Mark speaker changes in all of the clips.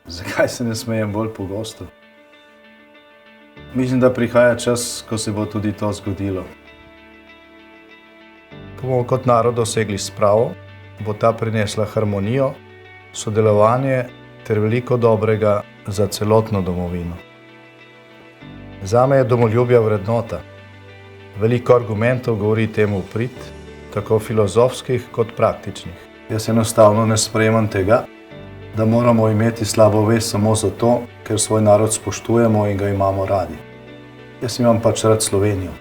Speaker 1: Zakaj se ne smejem bolj pogosto? Mislim, da prihaja čas, ko se bo tudi to zgodilo. Ko bomo kot narod dosegli spravo, bo ta prinesla harmonijo, sodelovanje ter veliko dobrega za celotno domovino. Zame je domoljubja vrednota. Veliko argumentov govori temu v prid, tako filozofskih kot praktičnih. Jaz enostavno ne sprejemam tega, da moramo imeti slabo vest samo zato, ker svoj narod spoštujemo in ga imamo radi. Jaz imam pač rad Slovenijo.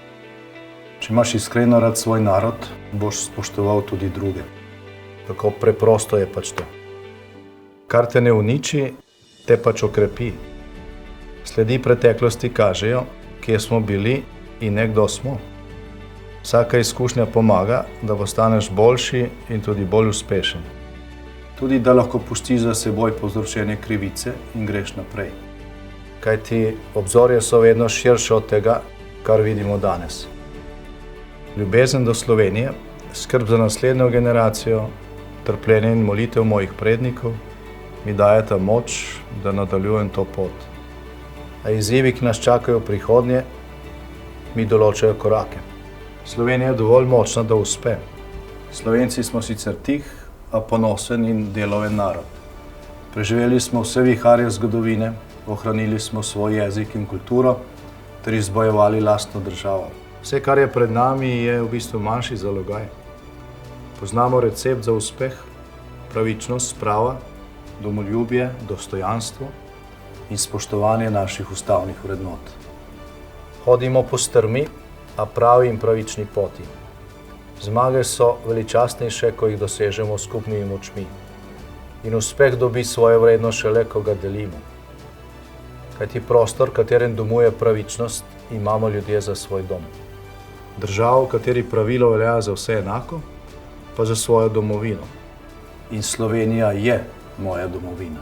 Speaker 1: Če imaš iskreno rad svoj narod, boš spoštoval tudi druge. Tako preprosto je pač to. Kar te ne uniči, te pač okrepi. Sledi preteklosti kažejo, kje smo bili in ne kdo smo. Vsaka izkušnja pomaga, da postaneš boljši in tudi bolj uspešen. Tudi da lahko pustiš za seboj povzročene krivice in greš naprej. Kajti obzorje so vedno širše od tega, kar vidimo danes. Ljubezen do Slovenije, skrb za naslednjo generacijo, trpljenje in molitev mojih prednikov mi dajeta moč, da nadaljujem to pot. A izzivi, ki nas čakajo v prihodnje, mi določajo korake. Slovenija je dovolj močna, da uspe. Slovenci smo sicer tih, a ponosen in deloven narod. Preživeli smo vse viharje zgodovine, ohranili smo svoj jezik in kulturo ter izbojevali lastno državo. Vse, kar je pred nami, je v bistvu manjši zalogaj. Poznamo recept za uspeh, pravičnost, sprava, domoljubje, dostojanstvo in spoštovanje naših ustavnih vrednot. Hodimo po strmi, a pravi in pravični poti. Zmage so veličastnejše, ko jih dosežemo s skupnimi močmi. In uspeh dobi svojo vrednost šele, ko ga delimo. Kajti prostor, katerem domuje pravičnost, imamo ljudje za svoj dom. Državo, v kateri pravilo velja za vse enako, pa za svojo domovino. In Slovenija je moja domovina.